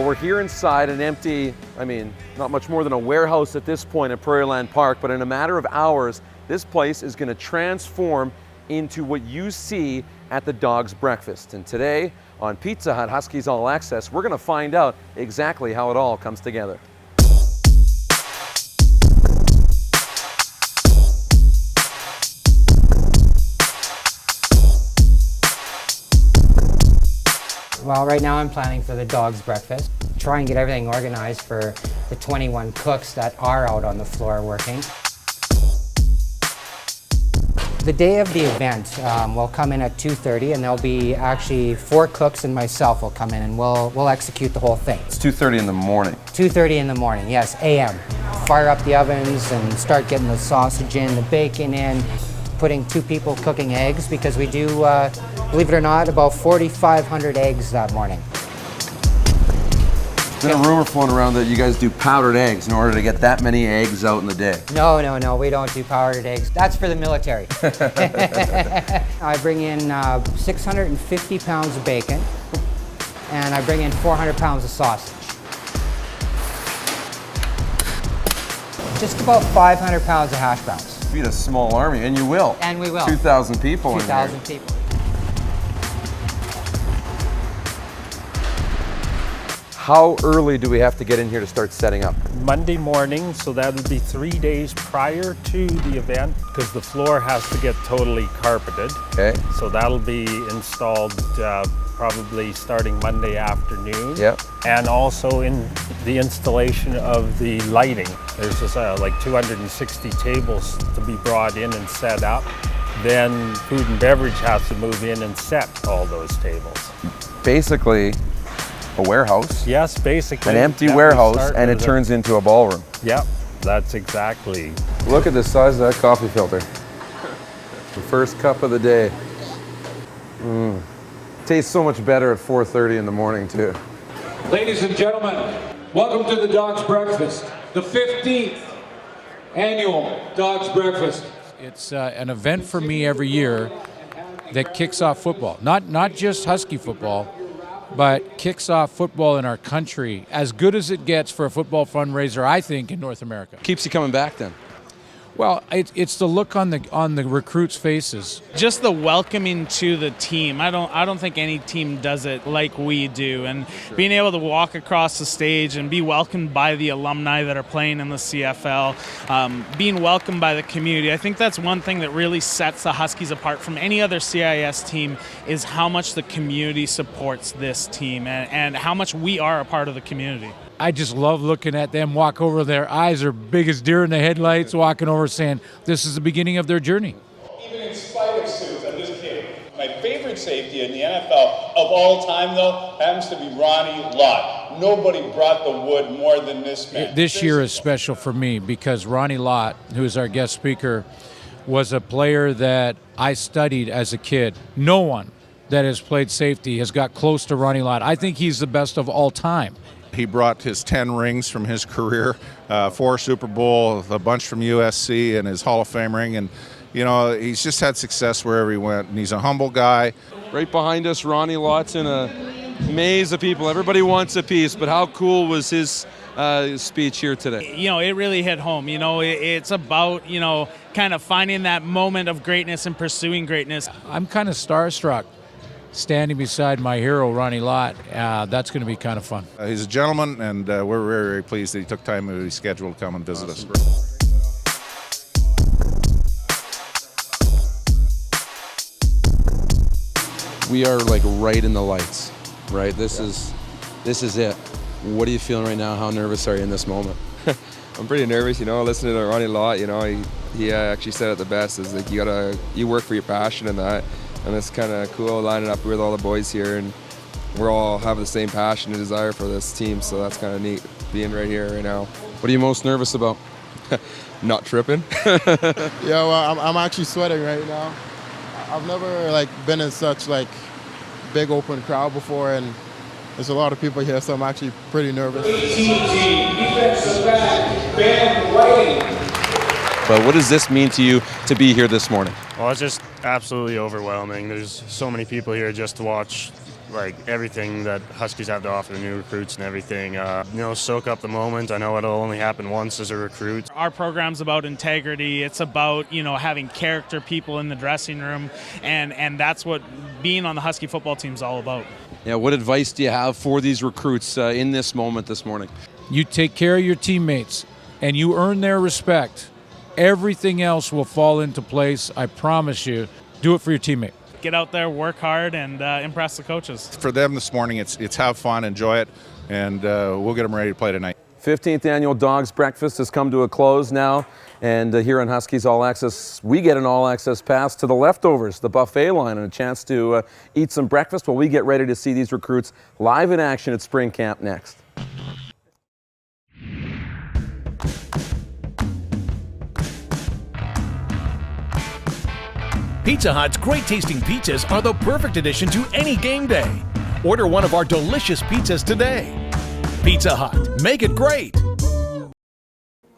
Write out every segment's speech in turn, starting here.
we're here inside an empty, not much more than a warehouse at this point at Prairieland Park, but in a matter of hours, this place is going to transform into what you see at the Dog's Breakfast. And today on Pizza Hut Huskies All-Access, we're going to find out exactly how it all comes together. Well, right now I'm planning for the Dog's Breakfast. Try and get everything organized for the 21 cooks that are out on the floor working. The day of the event, we'll come in at 2:30, and there'll be actually 4 cooks and myself will come in, and we'll execute the whole thing. It's 2:30 in the morning. 2:30 in the morning, yes, a.m. Fire up the ovens and start getting the sausage in, the bacon in, putting 2 people cooking eggs, because we do, believe it or not, about 4,500 eggs that morning. There's been a rumor floating around that you guys do powdered eggs in order to get that many eggs out in the day. No, we don't do powdered eggs. That's for the military. I bring in 650 pounds of bacon, and I bring in 400 pounds of sausage. Just about 500 pounds of hash browns. Feed a small army, and you will. And we will. 2,000 people 2,000 people. How early do we have to get in here to start setting up? Monday morning, so that'll be 3 days prior to the event, because the floor has to get totally carpeted. Okay. So that'll be installed probably starting Monday afternoon. Yep. And also in the installation of the lighting. There's just like 260 tables to be brought in and set up. Then food and beverage has to move in and set all those tables. Basically, a warehouse. Yes, basically. An empty warehouse, and it turns into a ballroom. Yep, that's exactly. Look at the size of that coffee filter. The first cup of the day. Tastes so much better at 4:30 in the morning too. Ladies and gentlemen, welcome to the Dog's Breakfast, the 15th annual Dog's Breakfast. It's an event for me every year that kicks off football. Not just Husky football, but kicks off football in our country, as good as it gets for a football fundraiser, I think, in North America. Keeps you coming back then? Well, it's the look on the recruits' faces. Just the welcoming to the team. I don't think any team does it like we do. And being able to walk across the stage and be welcomed by the alumni that are playing in the CFL, being welcomed by the community. I think that's one thing that really sets the Huskies apart from any other CIS team, is how much the community supports this team and how much we are a part of the community. I just love looking at them walk over. Their eyes are big as deer in the headlights, walking over saying, this is the beginning of their journey. Even in spite of suits, I'm just kidding. My favorite safety in the NFL of all time, though, happens to be Ronnie Lott. Nobody brought the wood more than this man. This year is special for me because Ronnie Lott, who is our guest speaker, was a player that I studied as a kid. No one that has played safety has got close to Ronnie Lott. I think he's the best of all time. He brought his 10 rings from his career, 4 Super Bowl, a bunch from USC, and his Hall of Fame ring. And, you know, he's just had success wherever he went. And he's a humble guy. Right behind us, Ronnie Lott's in a maze of people. Everybody wants a piece, but how cool was his speech here today? You know, it really hit home. You know, it's about, you know, kind of finding that moment of greatness and pursuing greatness. I'm kind of starstruck standing beside my hero, Ronnie Lott. That's going to be kind of fun. He's a gentleman, and we're very, very pleased that he took time out of his schedule to come and visit us. We are like right in the lights, right? This is it. What are you feeling right now? How nervous are you in this moment? I'm pretty nervous, you know, listening to Ronnie Lott. You know, he actually said it the best, is like you work for your passion and that. And it's kind of cool lining up with all the boys here, and we're all have the same passion and desire for this team, so that's kind of neat being right here right now. What are you most nervous about? Not tripping. Yeah, well, I'm actually sweating right now. I've never been in such big open crowd before, and there's a lot of people here, so I'm actually pretty nervous. But what does this mean to you to be here this morning? Well, it's just absolutely overwhelming. There's so many people here just to watch like everything that Huskies have to offer the new recruits and everything. Soak up the moment. I know it'll only happen once as a recruit. Our program's about integrity. It's about, having character people in the dressing room, and that's what being on the Husky football team is all about. Yeah, what advice do you have for these recruits in this moment this morning? You take care of your teammates, and you earn their respect. Everything else will fall into place, I promise you. Do it for your teammate. Get out there, work hard, and impress the coaches. For them this morning, it's have fun, enjoy it, and we'll get them ready to play tonight. 15th annual Dogs Breakfast has come to a close now, and here on Huskies All-Access, we get an all-access pass to the leftovers, the buffet line, and a chance to eat some breakfast while we get ready to see these recruits live in action at spring camp next. Pizza Hut's great-tasting pizzas are the perfect addition to any game day. Order one of our delicious pizzas today. Pizza Hut, make it great.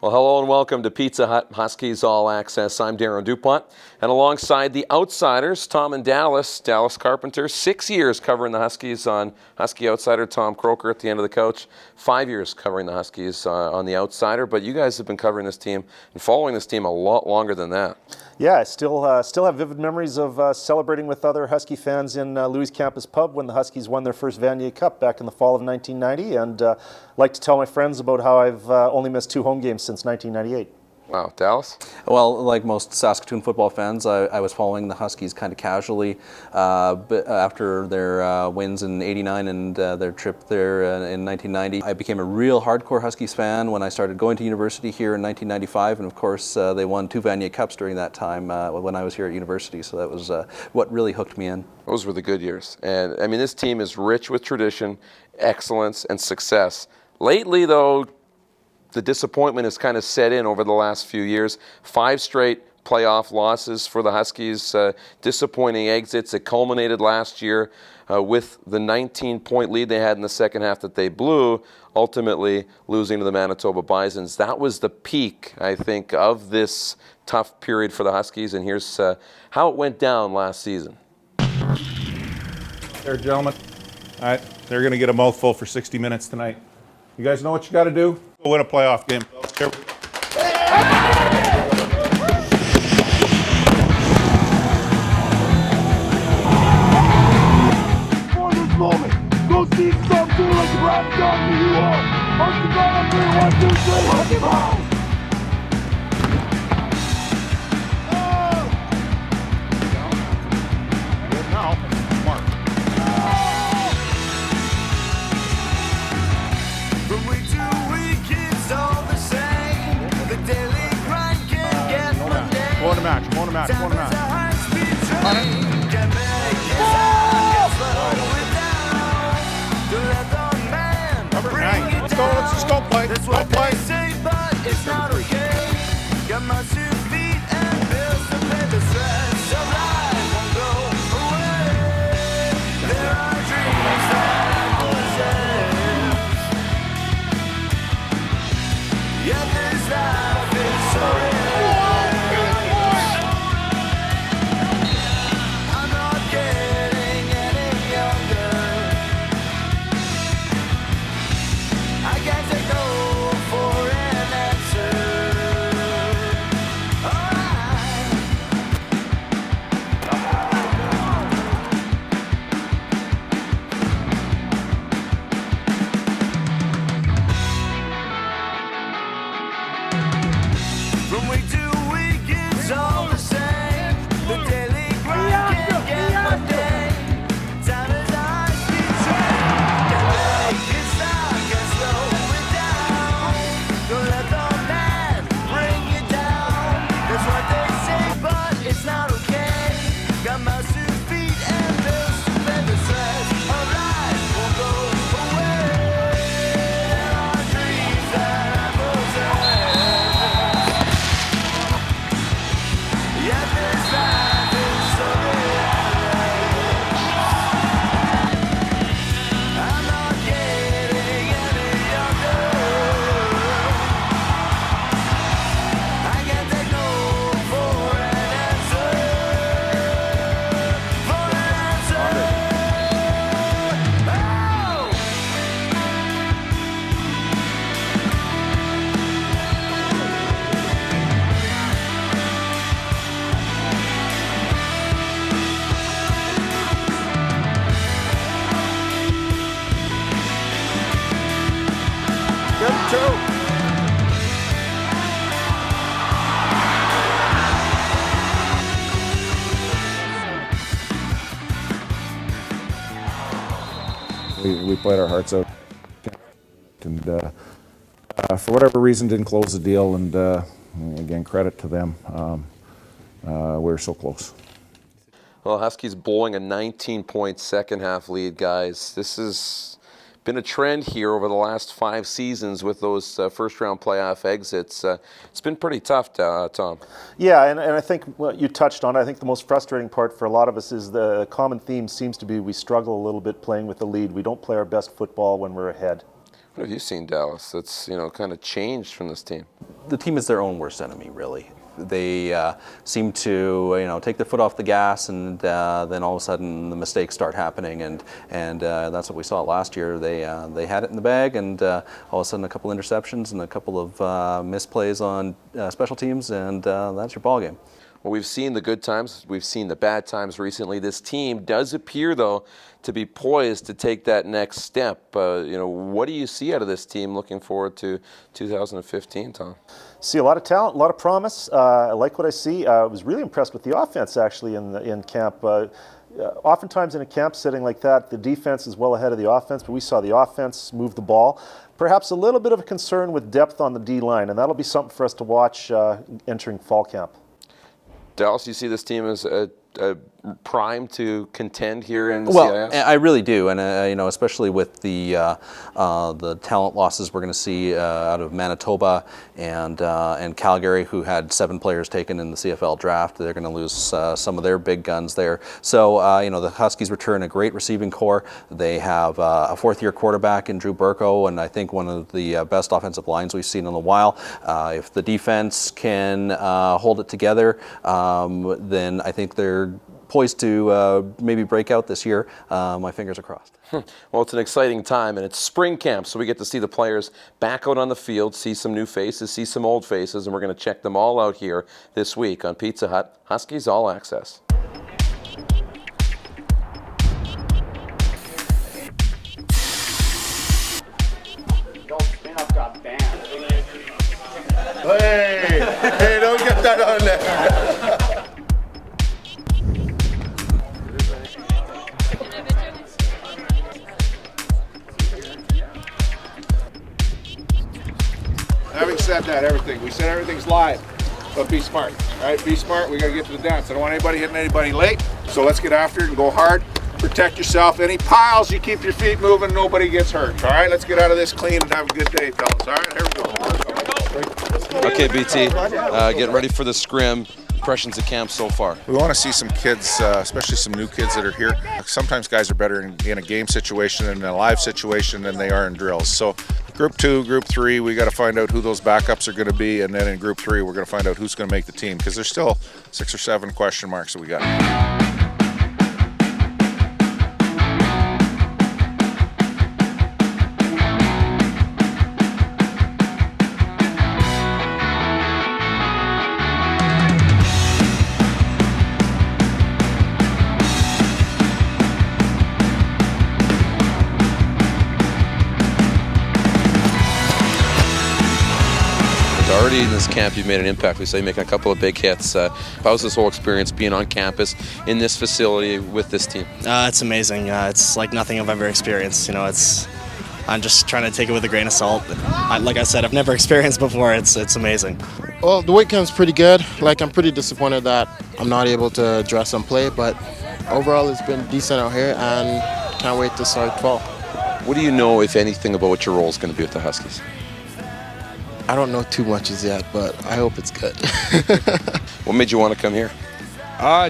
Well, hello and welcome to Pizza Hut Huskies All-Access. I'm Darren DuPont, and alongside the Outsiders, Tom and Dallas Carpenter, 6 years covering the Huskies on Husky Outsider, Tom Croker at the end of the couch, 5 years covering the Huskies on the Outsider, but you guys have been covering this team and following this team a lot longer than that. Yeah, I still have vivid memories of celebrating with other Husky fans in Louis Campus Pub when the Huskies won their first Vanier Cup back in the fall of 1990, and like to tell my friends about how I've only missed 2 home games since 1998. Wow, Dallas? Well, like most Saskatoon football fans, I was following the Huskies kind of casually but after their wins in '89 and their trip there in 1990. I became a real hardcore Huskies fan when I started going to university here in 1995, and of course they won 2 Vanier Cups during that time when I was here at university, so that was what really hooked me in. Those were the good years. And I mean, this team is rich with tradition, excellence, and success. Lately, though, the disappointment has kind of set in over the last few years. 5 straight playoff losses for the Huskies, disappointing exits. It culminated last year with the 19-point lead they had in the second half that they blew, ultimately losing to the Manitoba Bisons. That was the peak, I think, of this tough period for the Huskies, and here's how it went down last season. There, gentlemen. All right, they're going to get a mouthful for 60 minutes tonight. You guys know what you got to do? Go win a playoff game. Here. For this moment, go see some dude like the rap dog that you are. Husky got up 3, 1, 2, 3, look him out. One match. Number 9. Let's just go play. Let's go play. It's not okay. Got my 2 feet and bills to pay. The stress of life won't go away. There are dreams that possess. Yet this life is so real. we played our hearts out, and for whatever reason didn't close the deal. And again, credit to them. We were so close. Well, Huskies blowing a 19-point second half lead, guys. This has been a trend here over the last 5 seasons with those first-round playoff exits. It's been pretty tough, Tom. Yeah, and I think what you touched on, I think the most frustrating part for a lot of us is the common theme seems to be we struggle a little bit playing with the lead. We don't play our best football when we're ahead. What have you seen, Dallas, that's kind of changed from this team? The team is their own worst enemy, really. They seem to, take their foot off the gas, and then all of a sudden the mistakes start happening, and that's what we saw last year. They had it in the bag, and all of a sudden a couple interceptions and a couple of misplays on special teams, and that's your ball game. Well, we've seen the good times, we've seen the bad times recently. This team does appear, though, to be poised to take that next step. What do you see out of this team looking forward to 2015, Tom? See a lot of talent, a lot of promise. I like what I see. I was really impressed with the offense, actually, in camp. Oftentimes in a camp setting like that, the defense is well ahead of the offense, but we saw the offense move the ball. Perhaps a little bit of a concern with depth on the D-line, and that'll be something for us to watch entering fall camp. Dallas, you see this team as primed to contend here in the CIS? CIS? I really do, and especially with the talent losses we're going to see out of Manitoba and Calgary, who had 7 players taken in the CFL draft. They're going to lose some of their big guns there. So the Huskies return a great receiving core. They have a 4th-year quarterback in Drew Burko, and I think one of the best offensive lines we've seen in a while. If the defense can hold it together, then I think they're poised to maybe break out this year. My fingers are crossed. Well, it's an exciting time, and it's spring camp, so we get to see the players back out on the field, see some new faces, see some old faces, and we're going to check them all out here this week on Pizza Hut Huskies All-Access. Hey, don't get that on there. Having said that, we said everything's live, but be smart, all right? Be smart. We got to get to the dance. I don't want anybody hitting anybody late, so let's get after it and go hard. Protect yourself. Any piles, you keep your feet moving, nobody gets hurt, all right? Let's get out of this clean and have a good day, fellas, all right? Here we go. Okay, BT, getting ready for the scrim. Impressions of camp so far? We want to see some kids, especially some new kids that are here. Sometimes guys are better in a game situation and in a live situation than they are in drills. So Group 2, Group 3, we got to find out who those backups are going to be, and then in Group 3, we're going to find out who's going to make the team, because there's still 6 or 7 question marks that we got. Already in this camp, you've made an impact. We say making a couple of big hits. How's this whole experience being on campus in this facility with this team? It's amazing. It's like nothing I've ever experienced. I'm just trying to take it with a grain of salt. Like I said, I've never experienced before. It's amazing. Well, the week camp's pretty good. I'm pretty disappointed that I'm not able to dress and play, but overall it's been decent out here, and can't wait to start fall. What do you know, if anything, about what your role is going to be with the Huskies? I don't know too much as yet, but I hope it's good. What made you want to come here?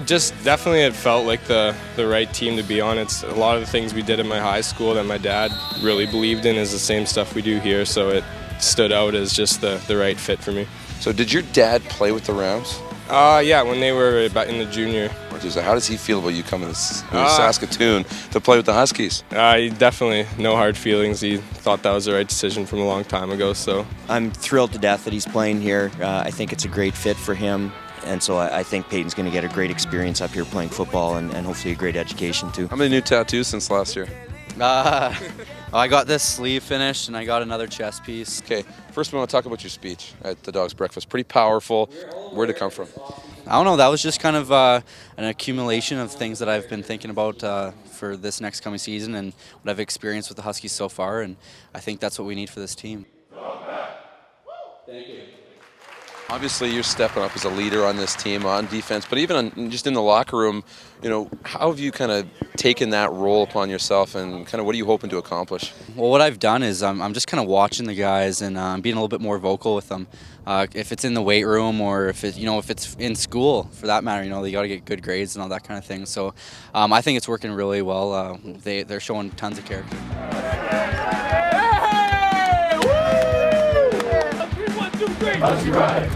Just definitely it felt like the right team to be on. It's a lot of the things we did at my high school that my dad really believed in is the same stuff we do here, so it stood out as just the right fit for me. So did your dad play with the Rams? Yeah, when they were about in the junior. How does he feel about you coming to Saskatoon to play with the Huskies? He definitely, no hard feelings. He thought that was the right decision from a long time ago. So I'm thrilled to death that he's playing here. I think it's a great fit for him. And so I think Peyton's going to get a great experience up here playing football and hopefully a great education too. How many new tattoos since last year? I got this sleeve finished and I got another chest piece. Okay, first we want to talk about your speech at the Dogs Breakfast. Pretty powerful. Where'd it come from? I don't know, that was just kind of an accumulation of things that I've been thinking about for this next coming season and what I've experienced with the Huskies so far, and I think that's what we need for this team. Thank you. Obviously, you're stepping up as a leader on this team on defense, but even just in the locker room, how have you kind of taken that role upon yourself, and kind of what are you hoping to accomplish? Well, what I've done is I'm just kind of watching the guys and being a little bit more vocal with them. If it's in the weight room or if it's in school, for that matter, they got to get good grades and all that kind of thing. So I think it's working really well. They're showing tons of character. Husky ride.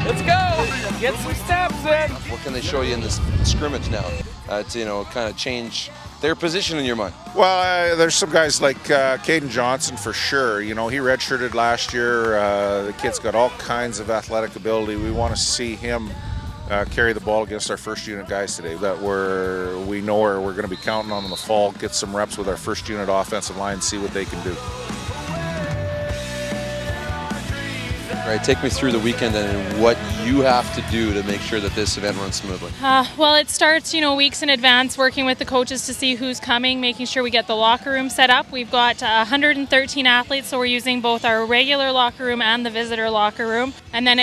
Let's go. Get some steps in. What can they show you in this scrimmage now to kind of change their position in your mind? Well, there's some guys like Caden Johnson for sure. He redshirted last year. The kid's got all kinds of athletic ability. We want to see him carry the ball against our first unit guys today that we know we're going to be counting on in the fall. Get some reps with our first unit offensive line, see what they can do. All right, take me through the weekend and what you have to do to make sure that this event runs smoothly. Well, it starts, weeks in advance, working with the coaches to see who's coming, making sure we get the locker room set up. We've got 113 athletes, so we're using both our regular locker room and the visitor locker room. And then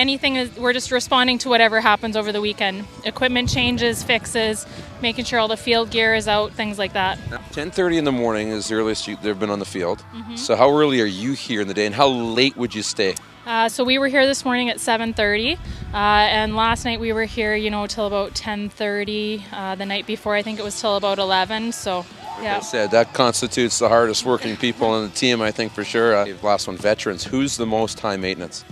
we're just responding to whatever happens over the weekend. Equipment changes, fixes, making sure all the field gear is out, things like that. 10:30 in the morning is the earliest they've been on the field. Mm-hmm. So how early are you here in the day, and how late would you stay? So we were here this morning at 7:30, and last night we were here, till about 10:30. The night before, I think it was till about 11. So, yeah. Like I said, that constitutes the hardest working people on the team, I think, for sure. Last one, veterans. Who's the most high maintenance?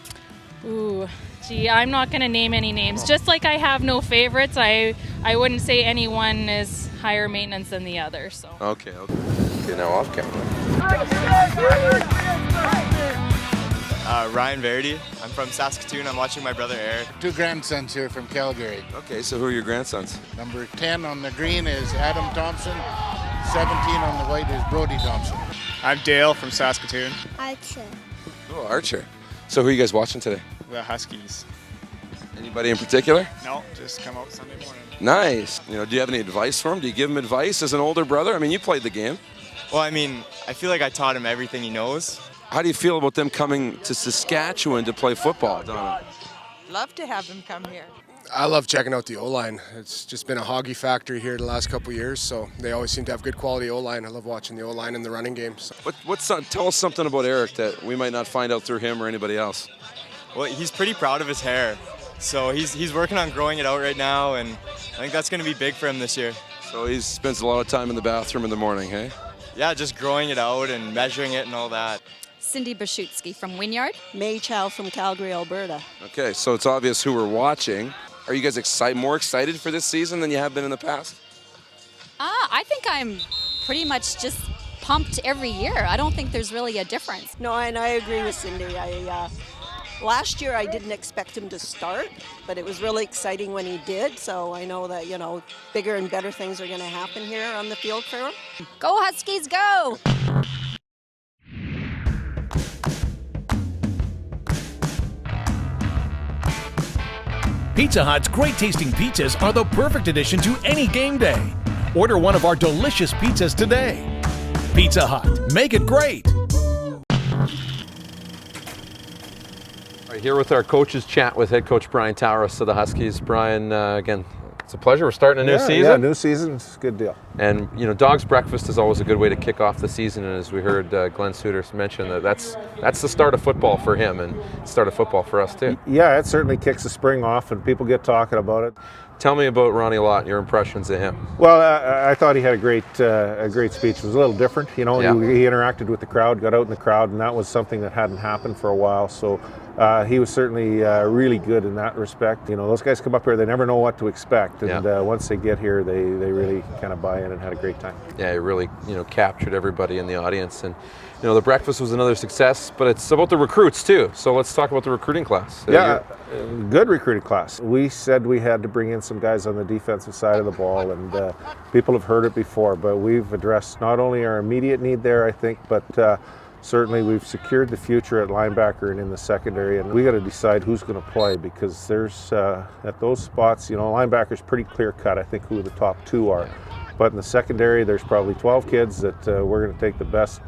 Ooh, gee, I'm not going to name any names. Just like I have no favorites, I wouldn't say anyone is higher maintenance than the other. So. Okay, now off camera. Ryan Verity. I'm from Saskatoon. I'm watching my brother Eric. 2 grandsons here from Calgary. Okay, so who are your grandsons? Number 10 on the green is Adam Thompson. 17 on the white is Brody Thompson. I'm Dale from Saskatoon. Archer. Oh, Archer. So who are you guys watching today? The Huskies. Anybody in particular? No, just come out Sunday morning. Nice. Do you have any advice for him? Do you give him advice as an older brother? I mean, you played the game. Well, I feel like I taught him everything he knows. How do you feel about them coming to Saskatchewan to play football, Donna? Love to have them come here. I love checking out the O-line. It's just been a hoggy factory here the last couple of years, so they always seem to have good quality O-line. I love watching the O-line in the running game. So. Tell us something about Eric that we might not find out through him or anybody else. Well, he's pretty proud of his hair. So he's working on growing it out right now, and I think that's going to be big for him this year. So he spends a lot of time in the bathroom in the morning, hey? Yeah, just growing it out and measuring it and all that. Cindy Bashutsky from Wynyard. May Chow from Calgary, Alberta. Okay, so it's obvious who we're watching. Are you guys more excited for this season than you have been in the past? I think I'm pretty much just pumped every year. I don't think there's really a difference. No, and I agree with Cindy. Last year I didn't expect him to start, but it was really exciting when he did. So I know that, bigger and better things are going to happen here on the field for him. Go Huskies, go! Pizza Hut's great tasting pizzas are the perfect addition to any game day. Order one of our delicious pizzas today. Pizza Hut, make it great. All right, here with our coaches chat with head coach Brian Towers of the Huskies. Brian, again, it's a pleasure. We're starting a new season. Yeah, new season. It's a good deal. And, Dog's Breakfast is always a good way to kick off the season. And as we heard Glenn Suter mention, that's the start of football for him and start of football for us too. Yeah, it certainly kicks the spring off and people get talking about it. Tell me about Ronnie Lott, your impressions of him. Well, I thought he had a great speech. It was a little different. He interacted with the crowd, got out in the crowd, and that was something that hadn't happened for a while. So he was certainly really good in that respect. Those guys come up here, they never know what to expect. And once they get here, they really kind of buy in and had a great time. Yeah, he really, captured everybody in the audience. And, the breakfast was another success, but it's about the recruits too. So let's talk about the recruiting class. Good recruiting class. We said we had to bring in some guys on the defensive side of the ball, and people have heard it before, but we've addressed not only our immediate need there, I think, but certainly we've secured the future at linebacker and in the secondary, and we got to decide who's going to play, because there's at those spots, linebacker's pretty clear cut, I think, who the top two are. But in the secondary, there's probably 12 kids that we're going to take the best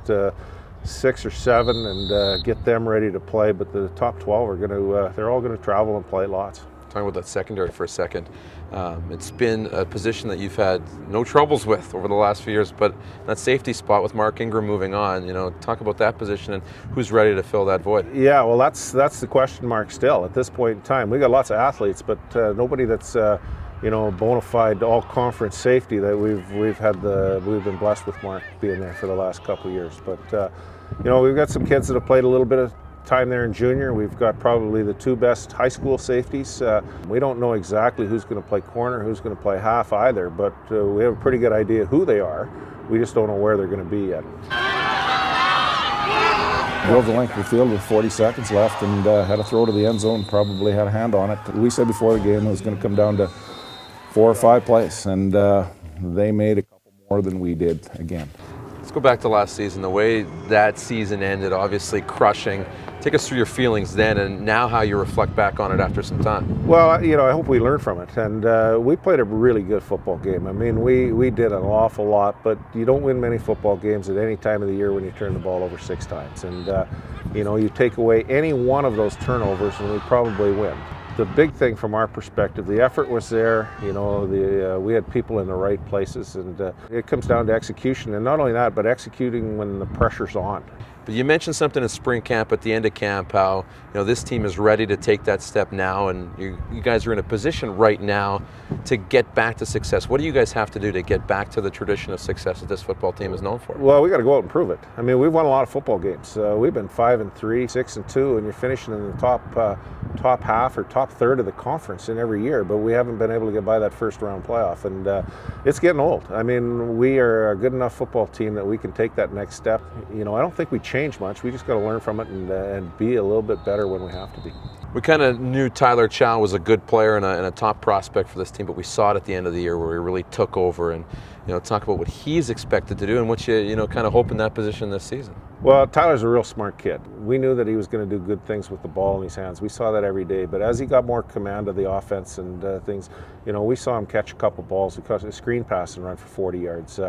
6 or 7 and get them ready to play. But the top 12 are going to, they're all going to travel and play lots. Talking about that secondary for a second, it's been a position that you've had no troubles with over the last few years, but that safety spot with Mark Ingram moving on, talk about that position and who's ready to fill that void. Yeah, well, that's the question mark still at this point in time. We got lots of athletes, but nobody that's bona fide all-conference safety that we've been blessed with Mark being there for the last couple of years. But we've got some kids that have played a little bit of time there in junior. We've got probably the 2 best high school safeties. We don't know exactly who's going to play corner, who's going to play half either, but we have a pretty good idea who they are. We just don't know where they're going to be yet. Drove the length of the field with 40 seconds left and had a throw to the end zone, probably had a hand on it. We said before the game it was going to come down to 4 or 5 plays, and they made a couple more than we did again. Let's go back to last season, the way that season ended, obviously crushing. Take us through your feelings then and now how you reflect back on it after some time. Well, I hope we learned from it, and we played a really good football game. I mean, we did an awful lot, but you don't win many football games at any time of the year when you turn the ball over 6 times. And, you take away any one of those turnovers and we probably win. The big thing from our perspective, the effort was there, we had people in the right places, and it comes down to execution, and not only that, but executing when the pressure's on. But you mentioned something in spring camp, at the end of camp, how this team is ready to take that step now, and you guys are in a position right now to get back to success. What do you guys have to do to get back to the tradition of success that this football team is known for? Well, we got to go out and prove it. I mean, we've won a lot of football games. We've been 5-3, 6-2, and you're finishing in the top half or top third of the conference in every year, but we haven't been able to get by that first round playoff, and it's getting old. I mean, we are a good enough football team that we can take that next step. I don't think we change much. We just got to learn from it and be a little bit better when we have to be. We kind of knew Tyler Chow was a good player and a top prospect for this team, but we saw it at the end of the year where he really took over and talk about what he's expected to do and what you kind of hope in that position this season. Well, Tyler's a real smart kid. We knew that he was going to do good things with the ball in his hands. We saw that every day. But as he got more command of the offense and things, we saw him catch a couple balls. We caught a screen pass and run for 40 yards.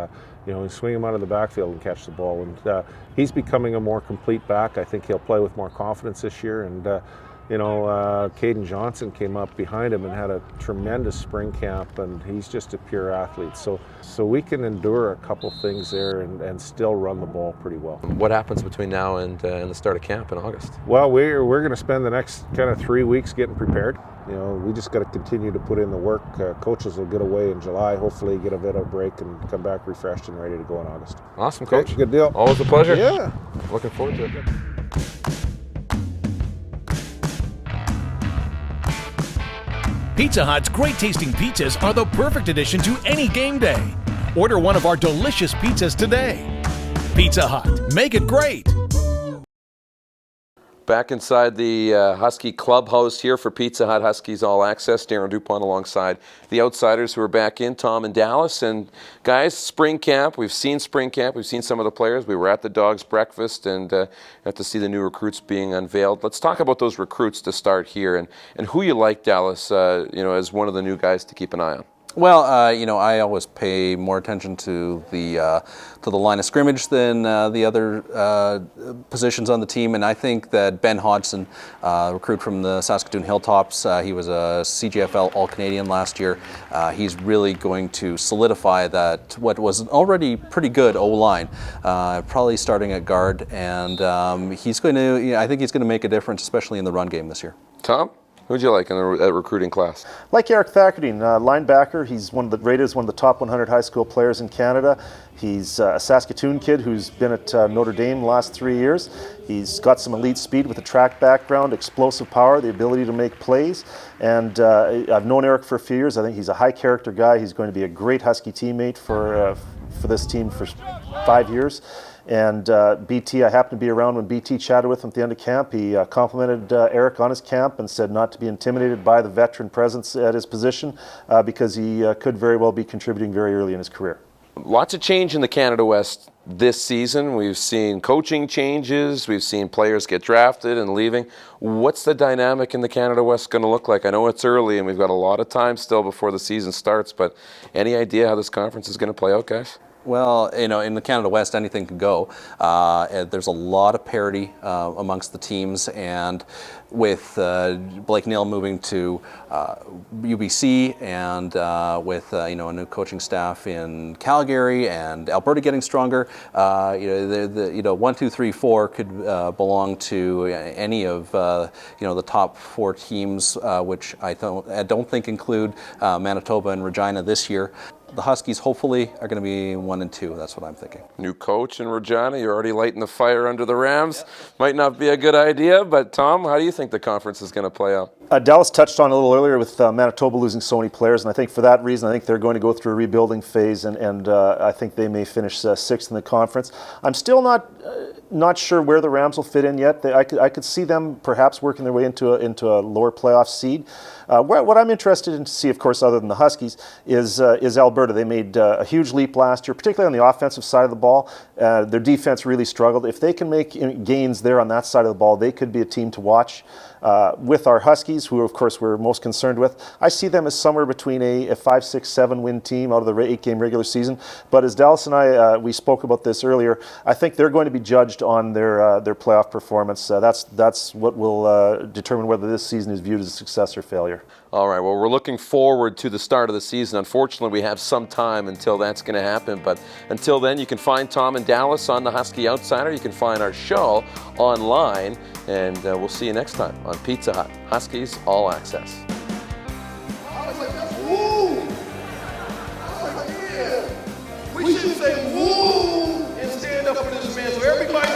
Swing him out of the backfield and catch the ball. And he's becoming a more complete back. I think he'll play with more confidence this year. And Caden Johnson came up behind him and had a tremendous spring camp, and he's just a pure athlete. So we can endure a couple things there and still run the ball pretty well. What happens between now and the start of camp in August? Well, we're going to spend the next kind of 3 weeks getting prepared. We just got to continue to put in the work. Coaches will get away in July, hopefully get a bit of a break and come back refreshed and ready to go in August. Awesome, Coach. Okay, good deal. Always a pleasure. Yeah. Looking forward to it. Pizza Hut's great tasting pizzas are the perfect addition to any game day. Order one of our delicious pizzas today. Pizza Hut, make it great. Back inside the Husky clubhouse here for Pizza Hut Huskies All-Access. Darren Dupont alongside the outsiders who are back in, Tom and Dallas. And guys, spring camp, we've seen spring camp, we've seen some of the players. We were at the Dogs Breakfast and got to see the new recruits being unveiled. Let's talk about those recruits to start here and who you like, Dallas, as one of the new guys to keep an eye on. Well, I always pay more attention to the line of scrimmage than the other positions on the team, and I think that Ben Hodgson, recruit from the Saskatoon Hilltops, he was a CGFL All-Canadian last year. He's really going to solidify that what was already pretty good O-line, probably starting at guard, and he's going to. I think he's going to make a difference, especially in the run game this year. Tom? Who'd you like in the recruiting class? Like Eric Thackerton, linebacker. He's rated as one of the top 100 high school players in Canada. He's a Saskatoon kid who's been at Notre Dame the last 3 years. He's got some elite speed with a track background, explosive power, the ability to make plays. And I've known Eric for a few years. I think he's a high character guy. He's going to be a great Husky teammate for this team for 5 years. And BT, I happened to be around when BT chatted with him at the end of camp. He complimented Eric on his camp and said not to be intimidated by the veteran presence at his position because he could very well be contributing very early in his career. Lots of change in the Canada West this season. We've seen coaching changes. We've seen players get drafted and leaving. What's the dynamic in the Canada West going to look like? I know it's early and we've got a lot of time still before the season starts, but any idea how this conference is going to play out, guys? Well, you know, in the Canada West, anything can go. There's a lot of parity amongst the teams, and with Blake Neal moving to UBC, and with you know, a new coaching staff in Calgary, and Alberta getting stronger, you know, 1, 2, 3, 4 could belong to any of you know, the top 4 teams, which I don't think include Manitoba and Regina this year. The Huskies hopefully are going to be 1 and 2. That's what I'm thinking. New coach in Regina. You're already lighting the fire under the Rams. Yep. Might not be a good idea, but Tom, how do you think the conference is going to play out? Dallas touched on a little earlier with Manitoba losing so many players, and I think for that reason, I think they're going to go through a rebuilding phase, and I think they may finish 6th in the conference. I'm still not sure where the Rams will fit in yet. I could see them perhaps working their way into a lower playoff seed. What I'm interested in to see, of course, other than the Huskies, is Alberta. They made a huge leap last year, particularly on the offensive side of the ball. Their defense really struggled. If they can make gains there on that side of the ball, they could be a team to watch. With our Huskies, who of course we're most concerned with, I see them as somewhere between a 5, 6, 7 win team out of the 8-game regular season. But as Dallas and I, we spoke about this earlier, I think they're going to be judged on their playoff performance. That's what will determine whether this season is viewed as a success or failure. All right, well, we're looking forward to the start of the season. Unfortunately, we have some time until that's going to happen. But until then, you can find Tom and Dallas on the Husky Outsider. You can find our show online. And we'll see you next time on Pizza Hut, Huskies All-Access. Woo! We should say woo and stand up for this man so everybody